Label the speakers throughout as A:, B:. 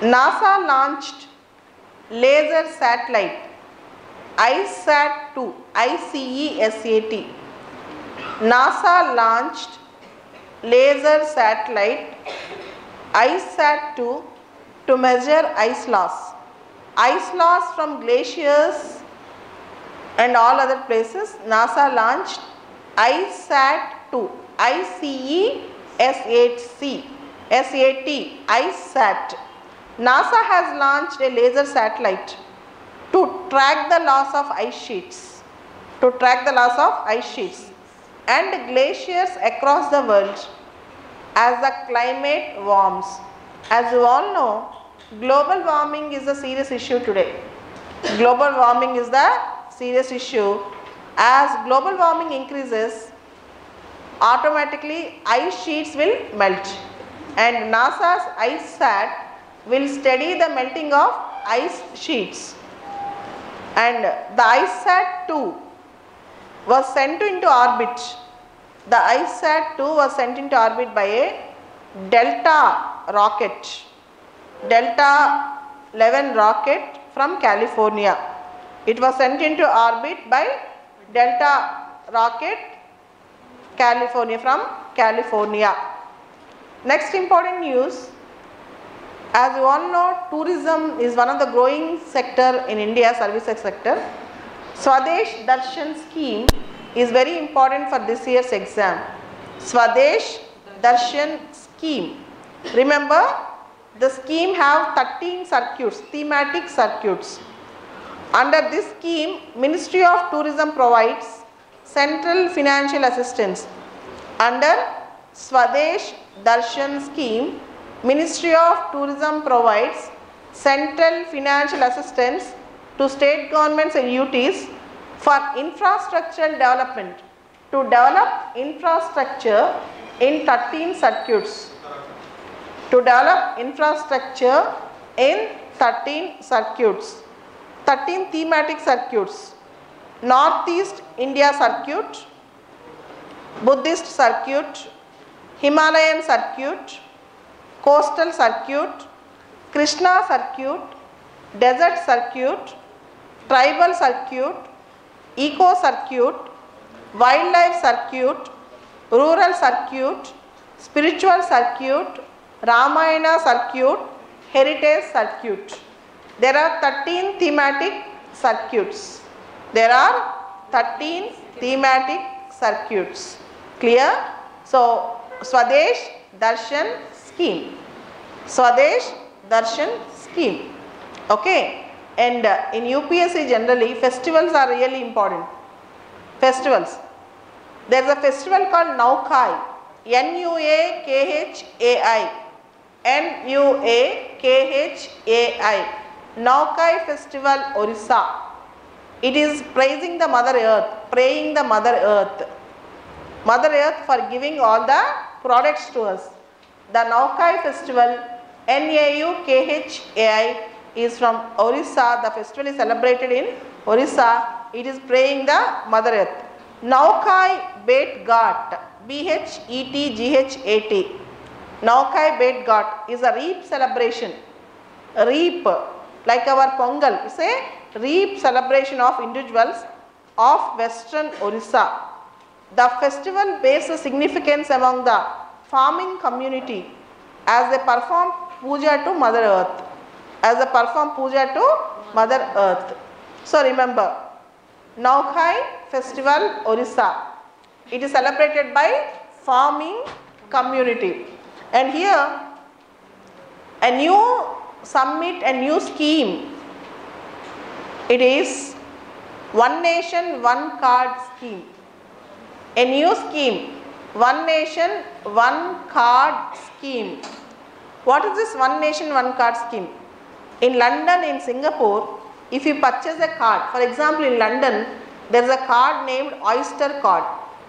A: NASA launched laser satellite ICESat-2, ICESat. NASA launched laser satellite ICESat-2 to measure ice loss. Ice loss from glaciers and all other places. NASA launched ICESat-2, ICESat, ICESat. NASA has launched a laser satellite to track the loss of ice sheets, and glaciers across the world as the climate warms. As you all know, global warming is a serious issue today. Global warming is the serious issue. As global warming increases, automatically ice sheets will melt, and NASA's ICESat will study the melting of ice sheets. And the ICESat-2 was sent into orbit. The ICESat-2 was sent into orbit by a Delta rocket, Delta 11 rocket from California. It was sent into orbit by Delta rocket from California. Next important news. As you all know, tourism is one of the growing sector in India, services sector. Swadesh Darshan scheme is very important for this year's exam. Swadesh Darshan scheme. Remember, the scheme have 13 circuits, thematic circuits. Under this scheme, Ministry of Tourism provides central financial assistance. Under Swadesh Darshan scheme, Ministry of Tourism provides central financial assistance to state governments and UTs for infrastructural development, to develop infrastructure in 13 circuits, 13 thematic circuits: Northeast India circuit, Buddhist circuit, Himalayan circuit, Coastal circuit, Krishna circuit, Desert circuit, Tribal circuit, Eco circuit, Wildlife circuit, Rural circuit, Spiritual circuit, Ramayana circuit, Heritage circuit. There are 13 thematic circuits. Clear? So, Swadesh Darshan scheme. Okay. And in UPSC generally, festivals are really important. Festivals. There is a festival called Naukai. Nuakhai. Naukai festival, Orissa. It is praising the Mother Earth, praying the Mother Earth for giving all the products to us. The Naukai festival, Naukhai, is from Orissa. The festival is celebrated in Orissa. It is praying the Mother Earth. Naukai Bet Ghat, Bhetghat. Naukai Bet Ghat is a reap celebration. Reap, like our Pongal, is a reap celebration of individuals of Western Orissa. The festival bears a significance among the farming community as they perform puja to Mother Earth. So remember, Naukai festival, Orissa. It is celebrated by farming community. And here a new summit, a new scheme. It is One Nation, One Card scheme. A new scheme, One Nation, One Card scheme. What is this One Nation, One Card scheme? In London, in Singapore, if you purchase a card, for example in London, there is a card named Oyster card,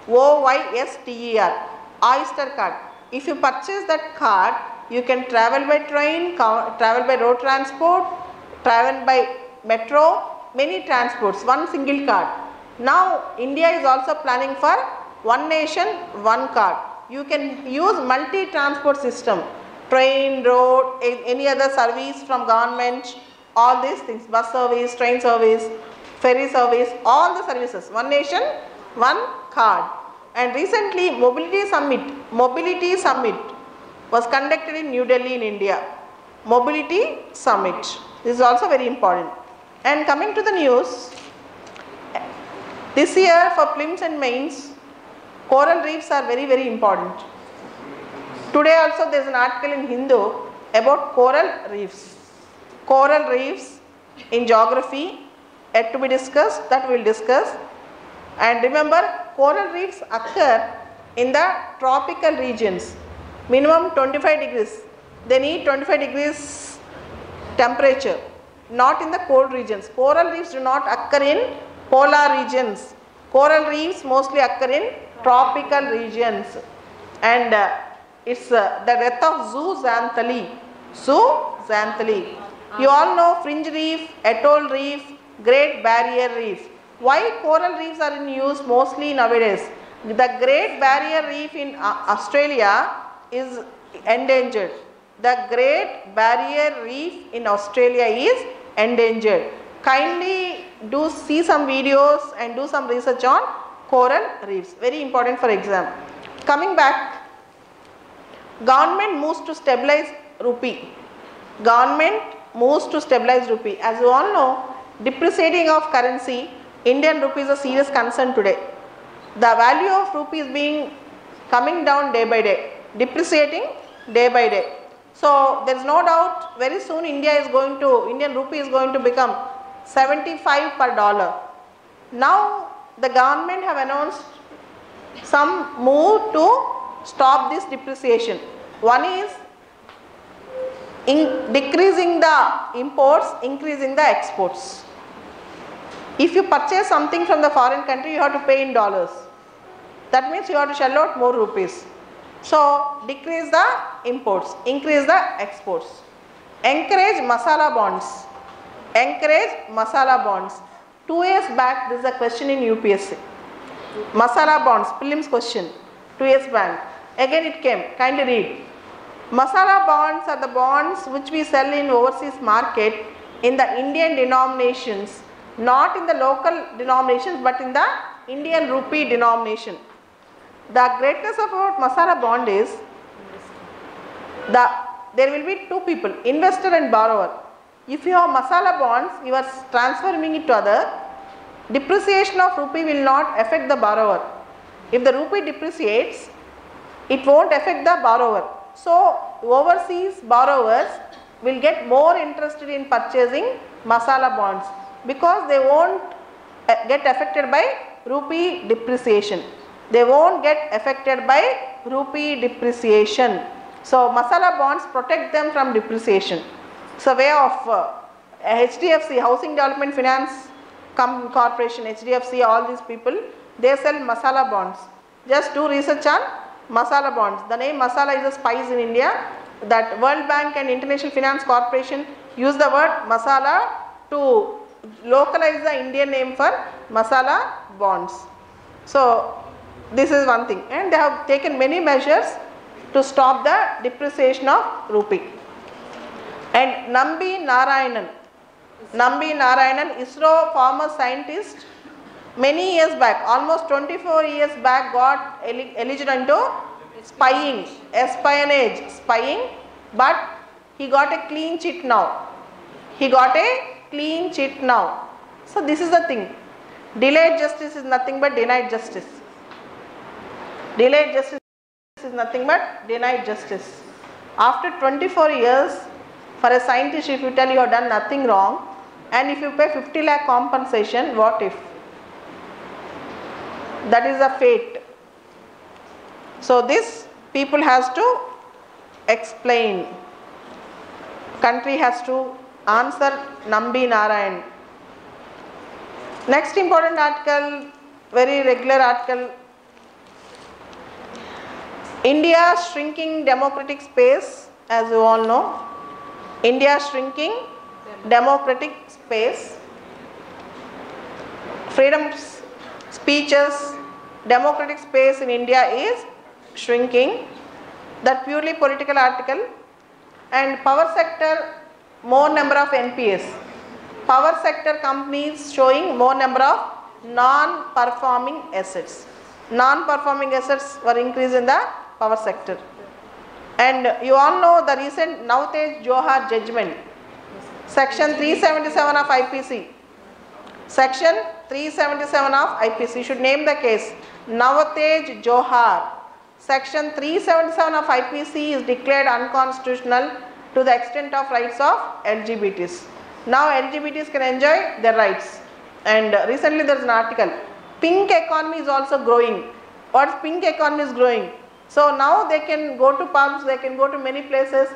A: Oyster, Oyster card. If you purchase that card, you can travel by train, travel by road transport, travel by metro, many transports, one single card. Now India is also planning for One Nation, One Card. You can use multi-transport system. train, road, any other service from government, all these things, bus service, train service, ferry service, all the services, one nation, one card. And recently Mobility Summit was conducted in New Delhi in India. Mobility Summit. This is also very important. And coming to the news, this year for prelims and mains, coral reefs are very, very important. Today also there is an article in Hindu about coral reefs. Coral reefs in geography yet to be discussed, that we will discuss. And remember, coral reefs occur in the tropical regions, minimum 25 degrees. They need 25 degrees temperature, not in the cold regions. Coral reefs do not occur in polar regions. Coral reefs mostly occur in tropical regions. And it's the death of zooxanthellae. Zooxanthellae. You all know fringe reef, atoll reef, Great Barrier Reef. Why coral reefs are in use mostly nowadays? The Great Barrier Reef in Australia is endangered. The Great Barrier Reef in Australia is endangered. Kindly do see some videos and do some research on coral reefs. Very important for exam. Coming back, government moves to stabilize rupee. Government moves to stabilize rupee. As you all know, depreciating of currency, Indian rupee is a serious concern today. The value of rupee is coming down day by day, depreciating day by day. So there is no doubt very soon Indian rupee is going to become 75 per dollar. Now the government have announced some move to stop this depreciation. One is decreasing the imports, increasing the exports. If you purchase something from the foreign country, you have to pay in dollars. That means you have to shell out more rupees. So decrease the imports, increase the exports. Encourage masala bonds. Encourage masala bonds. 2 years back, this is a question in UPSC. Masala bonds, prelims question. 2 years back. Again it came. Kindly read. Masala bonds are the bonds which we sell in overseas market in the Indian denominations, not in the local denominations but in the Indian rupee denomination. The greatness about masala bond is there will be two people, investor and borrower. If you have masala bonds, you are transferring it to other, depreciation of rupee will not affect the borrower. If the rupee depreciates, it won't affect the borrower. So overseas borrowers will get more interested in purchasing masala bonds because they won't get affected by rupee depreciation. They won't get affected by rupee depreciation. So masala bonds protect them from depreciation. It's a way of HDFC, Housing Development Finance Corporation, HDFC, all these people, they sell masala bonds. Just do research on masala bonds. The name masala is a spice in India. That World Bank and International Finance Corporation use the word masala to localize the Indian name for masala bonds. So this is one thing, and they have taken many measures to stop the depreciation of rupee. And Nambi Narayanan, ISRO former scientist, many years back, almost 24 years back, got eligible into espionage, but he got a clean chit now. So this is the thing. Delayed justice is nothing but denied justice. Delayed justice is nothing but denied justice. After 24 years, for a scientist, if you tell you have done nothing wrong, and if you pay 50 lakh compensation, what if? That is a fate. So this people has to explain. Country has to answer Nambi Narayan. Next important article, very regular article. India shrinking democratic space, as you all know. India shrinking democratic space. Freedom speeches, democratic space in India is shrinking. That purely political article. and power sector more number of NPAs. Power sector companies showing more number of non-performing assets. Non-performing assets were increased in the power sector. And you all know the recent Navtej Johar judgment. Section 377 of IPC. Section 377 of IPC. Should name the case. Navtej Johar. Section 377 of IPC is declared unconstitutional to the extent of rights of LGBTs. Now LGBTs can enjoy their rights. And recently there is an article. Pink economy is also growing. What pink economy is growing? So now they can go to pubs, they can go to many places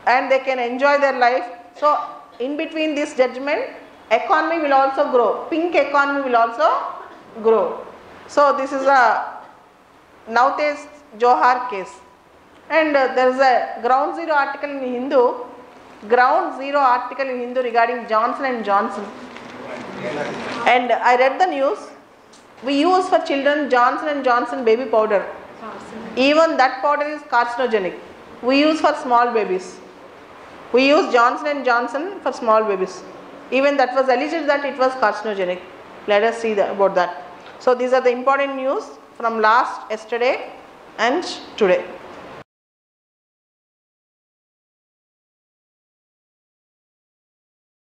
A: and they can enjoy their life. So in between this judgment, economy will also grow. Pink economy will also grow. So this is a Navtej Johar case. And there is a ground zero article in Hindu. Ground zero article in Hindu regarding Johnson and Johnson. And I read the news. We use for children Johnson and Johnson baby powder. Even that powder is carcinogenic. We use for small babies. We use Johnson and Johnson for small babies. Even that was alleged that it was carcinogenic. Let us see about that. So these are the important news from yesterday and today.